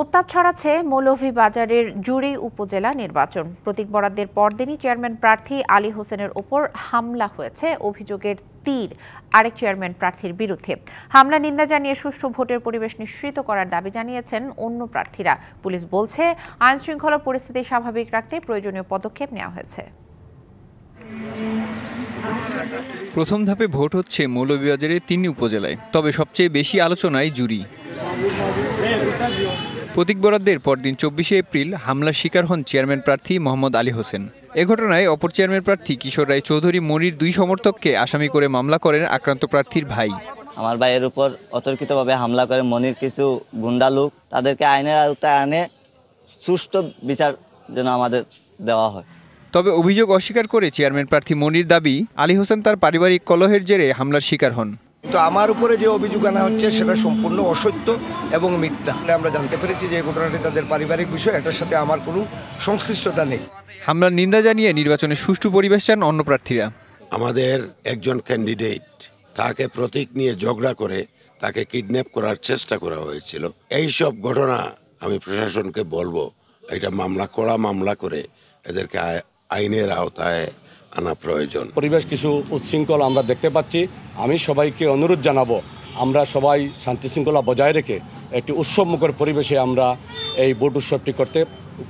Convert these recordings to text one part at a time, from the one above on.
উত্তাপ ছড়াচ্ছে মৌলভীবাজারের জুড়ি উপজেলা নির্বাচন। প্রতীক বরাদ্দের পরদিনই চেয়ারম্যান প্রার্থী আলী হোসেনের ওপর হামলা হয়েছে অভিযোগের তীর আরেক চেয়ারম্যান প্রার্থীর বিরুদ্ধে। হামলা নিন্দা জানিয়ে সুষ্ঠু ভোটের পরিবেশ নিশ্চিত করার দাবি জানিয়েছেন অন্য প্রার্থীরা। পুলিশ বলছে, আইন শৃঙ্খলা পরিস্থিতি স্বাভাবিক রাখতে প্রয়োজনীয় পদক্ষেপ নেওয়া হয়েছে। প্রথম ধাপে ভোট হচ্ছে মৌলভীবাজারের ৩ উপজেলায়, তবে সবচেয়ে বেশি আলোচনায় জুড়ি। প্রতীক বরাদ্দের পরদিন ২৪শে এপ্রিল হামলার শিকার হন চেয়ারম্যান প্রার্থী মোহাম্মদ আলী হোসেন। এ ঘটনায় অপর চেয়ারম্যান প্রার্থী কিশোর রায় চৌধুরী মনির ২ সমর্থককে আসামি করে মামলা করেন আক্রান্ত প্রার্থীর ভাই। আমার ভাইয়ের উপর অতর্কিতভাবে হামলা করে মনির কিছু গুন্ডা লোক, তাদেরকে আইনের আওতায় আনে সুষ্ঠু বিচার যেন আমাদের দেওয়া হয়। তবে অভিযোগ অস্বীকার করে চেয়ারম্যান প্রার্থী মনির দাবি, আলী হোসেন তার পারিবারিক কলহের জেরে হামলার শিকার হন। তো আমার উপরে যে অভিযোগ আনা হচ্ছে সেটা সম্পূর্ণ অসত্য এবং মিথ্যা। আমরা জানতে পেরেছি যে এই ঘটনাটি তাদের পারিবারিক বিষয়, এটার সাথে আমার কোনো সংশ্লিষ্টতা নেই। হামলার নিন্দা জানিয়ে নির্বাচনে সুষ্ঠু পরিবেশ চান অন্য প্রার্থীরা। আমাদের একজন ক্যান্ডিডেট, তাকে প্রতীক নিয়ে ঝগড়া করে তাকে কিডন্যাপ করার চেষ্টা করা হয়েছিল। এই সব ঘটনা আমি প্রশাসনকে বলবো, এটা কড়া মামলা করে এদেরকে আইনের আওতায় আনা প্রয়োজন। পরিবেশ কিছু উচ্ছৃঙ্খল আমরা দেখতে পাচ্ছি। আমি সবাইকে অনুরোধ জানাবো, আমরা সবাই শান্তি শৃঙ্খলা বজায় রেখে একটি উৎসবমুখর পরিবেশে আমরা এই ভোট উৎসবটি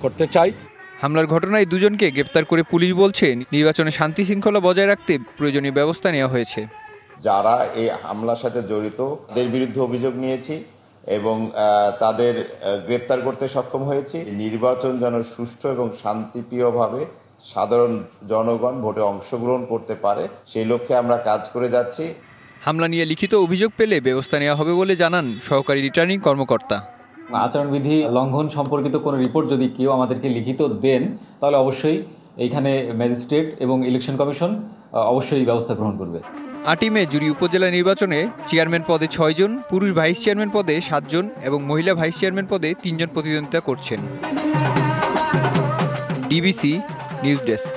করতে চাই। হামলার ঘটনায় দুজনকে গ্রেপ্তার করে পুলিশ বলছে, নির্বাচনে শান্তি শৃঙ্খলা বজায় রাখতে প্রয়োজনীয় ব্যবস্থা নেওয়া হয়েছে। যারা এই হামলার সাথে জড়িত তাদের বিরুদ্ধে অভিযোগ নিয়েছি এবং তাদের গ্রেপ্তার করতে সক্ষম হয়েছি। নির্বাচন যেন সুষ্ঠু এবং শান্তিপ্রিয়ভাবে সাধারণ জনগণ ভোটে অংশগ্রহণ করতে পারে, সেই লক্ষ্যে আমরা কাজ করে যাচ্ছি। হামলা নিয়ে লিখিত অভিযোগ পেলে ব্যবস্থা নেওয়া হবে বলে জানান সহকারী রিটার্নিং কর্মকর্তা। আচরণবিধি লঙ্ঘন সম্পর্কিত কোনো রিপোর্ট যদি কেউ আমাদেরকে লিখিত দেন, তাহলে অবশ্যই এইখানে ম্যাজিস্ট্রেট এবং ইলেকশন কমিশন অবশ্যই ব্যবস্থা গ্রহণ করবে। ৮ই মে জুড়ি উপজেলা নির্বাচনে চেয়ারম্যান পদে ৬ জন, পুরুষ ভাইস চেয়ারম্যান পদে ৭ জন এবং মহিলা ভাইস চেয়ারম্যান পদে ৩ জন প্রতিদ্বন্দ্বিতা করছেন। DBC news desk.